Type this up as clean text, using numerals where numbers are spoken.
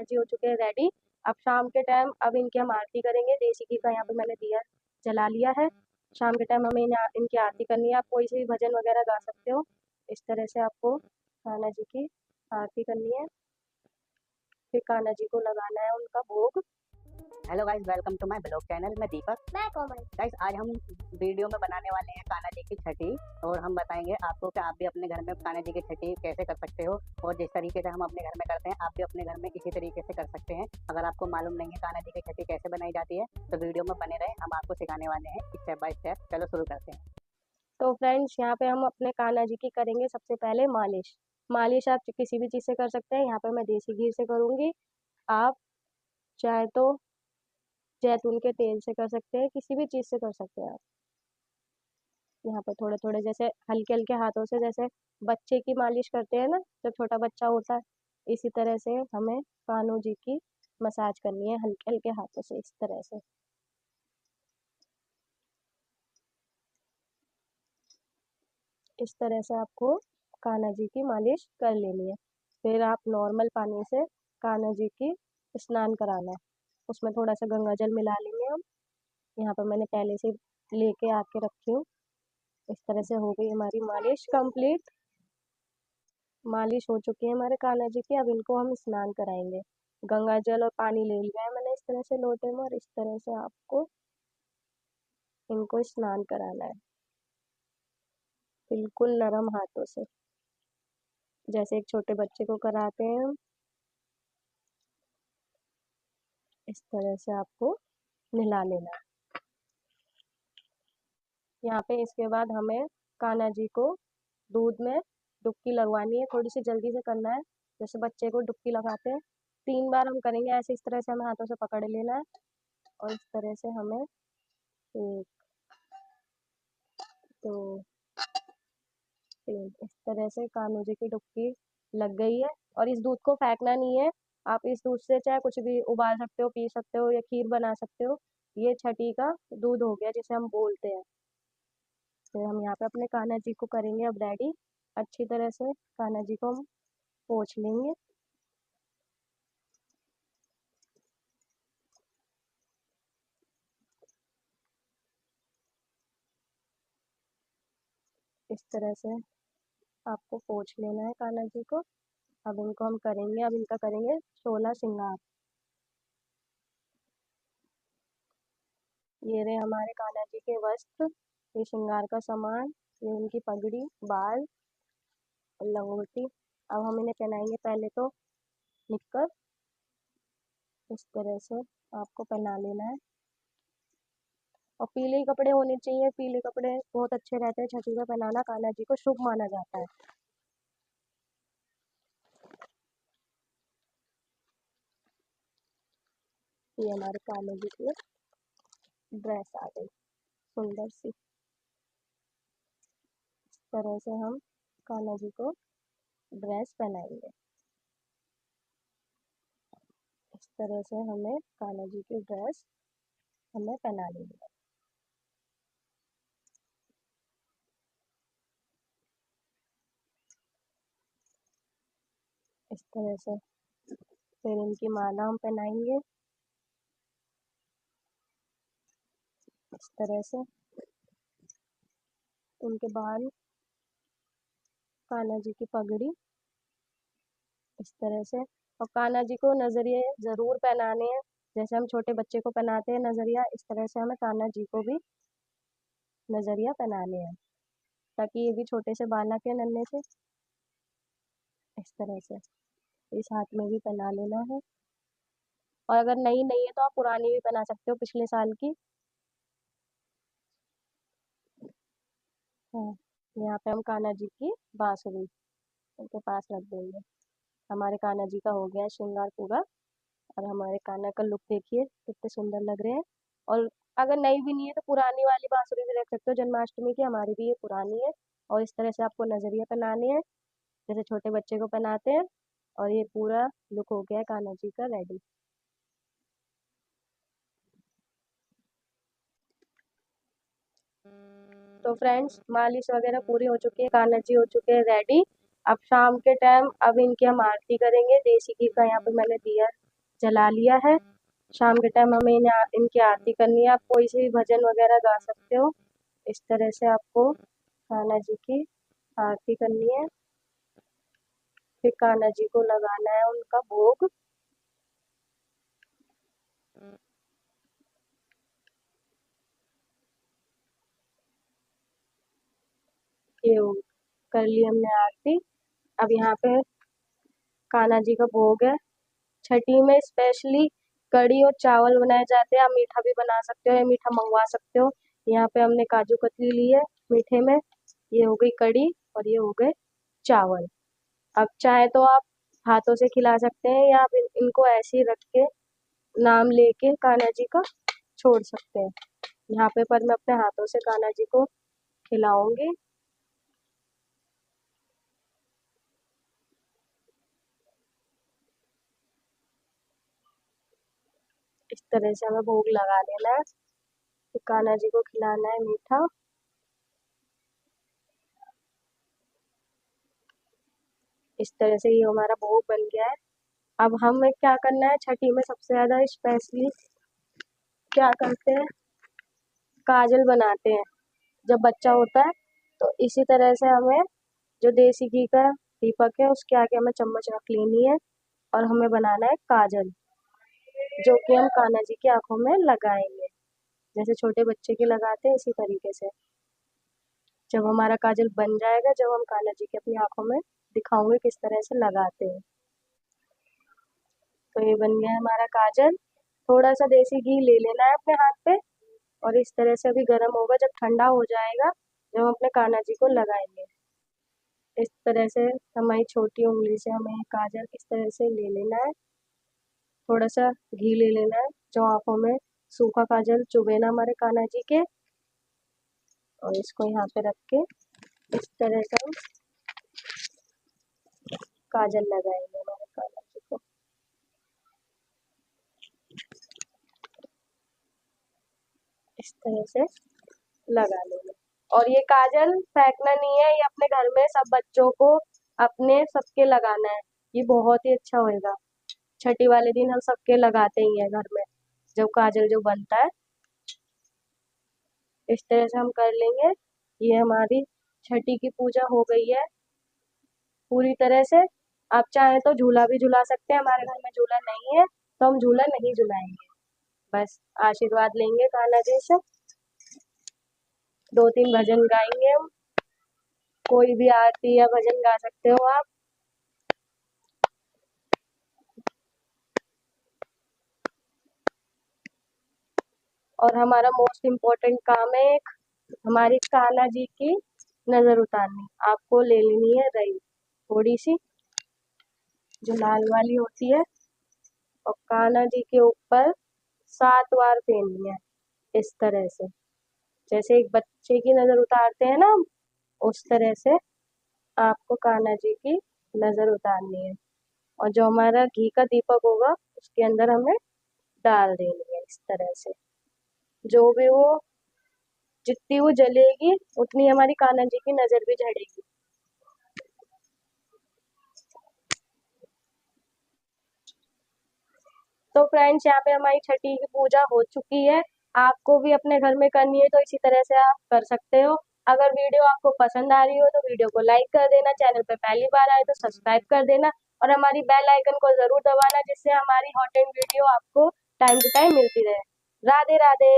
कान्हा जी हो चुके हैं रेडी। अब शाम के टाइम अब इनकी हम आरती करेंगे। देसी घी का यहाँ पे मैंने दिया जला लिया है। शाम के टाइम हमें इनकी आरती करनी है। आप कोई से भी भजन वगैरह गा सकते हो। इस तरह से आपको कान्हा जी की आरती करनी है। फिर कान्हा जी को लगाना है उनका भोग। Hello guys, welcome to my blog channel. मैं दीपक। मैं कोमल। गाइस, आज हम वीडियो में बनाने वाले हैं कान्हा जी की छठी, और हम बताएंगे आपको कि आप भी अपने घर में कान्हा जी की छठी कैसे कर सकते हो, और जिस तरीके से हम अपने घर में करते हैं आप भी अपने घर में इसी तरीके से कर सकते हैं। अगर आपको मालूम नहीं है कान्हा जी की छठी कैसे बनाई जाती है तो वीडियो में बने रहे, हम आपको सिखाने वाले हैं स्टेप बाय स्टेप। चलो शुरू करते हैं। तो फ्रेंड्स यहाँ पे हम अपने कान्हा जी की करेंगे सबसे पहले मालिश। मालिश आप किसी भी चीज़ से कर सकते हैं। यहाँ पे मैं देसी घी से करूँगी। आप चाहे तो जैतून के तेल से कर सकते हैं, किसी भी चीज़ से कर सकते हैं आप। यहाँ पे थोड़े थोड़े जैसे हल्के हल्के हाथों से, जैसे बच्चे की मालिश करते हैं ना जब छोटा बच्चा होता है, इसी तरह से हमें कान्हा जी की मसाज करनी है हल्के हल्के हाथों से, इस तरह से। इस तरह से आपको कान्हा जी की मालिश कर लेनी है। फिर आप नॉर्मल पानी से कान्हा जी की स्नान कराना है। उसमें थोड़ा सा गंगा जल मिला लेंगे हम। यहाँ पर मैंने पहले से लेके आके रखी हूँ। इस तरह से हो गई हमारी मालिश कंप्लीट। मालिश हो चुकी है हमारे कान्हा जी की। अब इनको हम स्नान कराएंगे। गंगा जल और पानी ले लिया है मैंने इस तरह से लोटे में, और इस तरह से आपको इनको स्नान कराना है बिल्कुल नरम हाथों से, जैसे एक छोटे बच्चे को कराते हैं हम। इस तरह से आपको नहला लेना है। यहाँ पे इसके बाद हमें कान्हा जी को दूध में डुबकी लगवानी है। थोड़ी सी जल्दी से करना है, जैसे बच्चे को डुबकी लगाते हैं। 3 बार हम करेंगे ऐसे। इस तरह से हमें हाथों से पकड़ लेना है, और इस तरह से हमें 1 2 3 इस तरह से कान्हा जी की डुबकी लग गई है। और इस दूध को फेंकना नहीं है। आप इस दूध से चाहे कुछ भी उबाल सकते हो, पी सकते हो, या खीर बना सकते हो। ये छठी का दूध हो गया जिसे हम बोलते हैं। फिर हम यहाँ पे अपने कान्हा जी को करेंगे अब रेडी। अच्छी तरह से कान्हा जी को हम पोंछ लेंगे। इस तरह से आपको पोंछ लेना है कान्हा जी को। अब इनको हम करेंगे, अब इनका करेंगे 16 श्रृंगार। ये रहे हमारे कान्हा जी के वस्त्र, ये श्रृंगार का सामान, ये उनकी पगड़ी, बाल और लंगोटी। अब हम इन्हें पहनाएंगे पहले तो निक्कर। इस तरह से आपको पहना लेना है। और पीले कपड़े होने चाहिए। पीले कपड़े बहुत अच्छे रहते हैं। छठी का पहनाना कान्हा जी को शुभ माना जाता है। ये हमारे कान्हा जी की ड्रेस आ गई सुंदर सी। इस तरह से हम कान्हा जी को ड्रेस पहनाएंगे। इस तरह से हमें कान्हा जी की ड्रेस हमें पहना लेनी है। इस तरह से फिर इनकी माला हम पहनाएंगे। इस तरह से उनके बाल, कान्हा जी की पगड़ी, इस तरह से। और कान्हा जी को नजरिए जरूर पहनाने हैं, जैसे हम छोटे बच्चे को पहनाते हैं नजरिया, इस तरह से हमें कान्हा जी को भी नजरिया पहनाने हैं, ताकि ये भी छोटे से बालक है नन्हे से। इस तरह से इस हाथ में भी पहना लेना है। और अगर नई नहीं है तो आप पुरानी भी पहना सकते हो, पिछले साल की। हाँ, यहाँ पे हम कान्हा जी की बांसुरी उनके पास रख देंगे। हमारे कान्हा जी का हो गया है श्रृंगार पूरा। और हमारे कान्हा का लुक देखिए कितने सुंदर लग रहे हैं। और अगर नई भी नहीं है तो पुरानी वाली बांसुरी भी रख सकते हो, जन्माष्टमी की हमारी भी ये पुरानी है। और इस तरह से आपको नजरिया पहनाने हैं, जैसे छोटे बच्चे को पहनाते हैं। और ये पूरा लुक हो गया है कान्हा जी का रेडी। तो फ्रेंड्स, मालिश वगैरह पूरी हो चुकी है, कान्हा जी हो चुके हैं रेडी। अब शाम के टाइम अब इनकी हम आरती करेंगे। देसी घी का यहाँ पे मैंने दिया जला लिया है। शाम के टाइम हमें इनकी आरती करनी है। आप कोई सी भी भजन वगैरह गा सकते हो। इस तरह से आपको कान्हा जी की आरती करनी है। फिर कान्हा जी को लगाना है उनका भोग। ये कर ली हमने आरती। अब यहाँ पे कान्हा जी का भोग है। छठी में स्पेशली कढ़ी और चावल बनाए जाते हैं। आप मीठा भी बना सकते हो या मीठा मंगवा सकते हो। यहाँ पे हमने काजू कतली ली है मीठे में। ये हो गई कढ़ी और ये हो गए चावल। अब चाहे तो आप हाथों से खिला सकते हैं या आप इनको ऐसे ही रख के नाम लेके कान्हा जी का छोड़ सकते हैं। यहाँ पे पर मैं अपने हाथों से कान्हा जी को खिलाऊंगी। इस तरह से हमें भोग लगा लेना है। तो कान्हा जी को खिलाना है मीठा। इस तरह से ये हमारा भोग बन गया है। अब हमें क्या करना है, छठी में सबसे ज्यादा स्पेशली क्या करते हैं, काजल बनाते हैं जब बच्चा होता है। तो इसी तरह से हमें जो देसी घी का दीपक है उसके आगे हमें चम्मच रख लेनी है और हमें बनाना है काजल, जो कि हम कान्हा जी की आंखों में लगाएंगे। जैसे छोटे बच्चे के लगाते हैं इसी तरीके से। जब हमारा काजल बन जाएगा, जब हम कान्हा जी के अपनी आंखों में दिखाऊंगे किस तरह से लगाते हैं। तो ये बन गया हमारा काजल। थोड़ा सा देसी घी ले लेना है अपने हाथ पे और इस तरह से अभी गर्म होगा, जब ठंडा हो जाएगा जब हम अपने कान्हा जी को लगाएंगे। इस तरह से हमारी छोटी उंगली से हमें काजल इस तरह से ले लेना है। थोड़ा सा घी ले लेना है जो आंखों में सूखा काजल चुभे ना हमारे कान्हा जी के। और इसको यहाँ पे रख के इस तरह से हम काजल लगाएंगे हमारे कान्हा जी को। इस तरह से लगा लेंगे। और ये काजल फेंकना नहीं है, ये अपने घर में सब बच्चों को अपने सबके लगाना है। ये बहुत ही अच्छा होएगा। छठी वाले दिन हम सबके लगाते ही हैं घर में जब काजल जो बनता है। इस तरह से हम कर लेंगे। ये हमारी छठी की पूजा हो गई है पूरी तरह से। आप चाहे तो झूला भी झुला सकते हैं। हमारे घर में झूला नहीं है तो हम झूला नहीं झुलाएंगे, बस आशीर्वाद लेंगे कान्हा जी से। 2-3 भजन गाएंगे हम। कोई भी आरती या भजन गा सकते हो आप। और हमारा मोस्ट इम्पोर्टेंट काम है एक, हमारी कान्हा जी की नजर उतारनी। आपको ले लेनी है रई थोड़ी सी, जो लाल वाली होती है, और कान्हा जी के ऊपर 7 बार फेरनी है इस तरह से। जैसे एक बच्चे की नजर उतारते हैं ना हम, उस तरह से आपको कान्हा जी की नजर उतारनी है। और जो हमारा घी का दीपक होगा उसके अंदर हमें डाल देनी है इस तरह से। जो भी वो जितनी वो जलेगी उतनी हमारी कान्हा जी की नजर भी झड़ेगी। तो फ्रेंड्स, यहाँ पे हमारी छठी की पूजा हो चुकी है। आपको भी अपने घर में करनी है तो इसी तरह से आप कर सकते हो। अगर वीडियो आपको पसंद आ रही हो तो वीडियो को लाइक कर देना, चैनल पे पहली बार आए तो सब्सक्राइब कर देना और हमारी बेल आइकन को जरूर दबाना, जिससे हमारी हॉट एंड वीडियो आपको टाइम टू टाइम मिलती रहे। राधे राधे।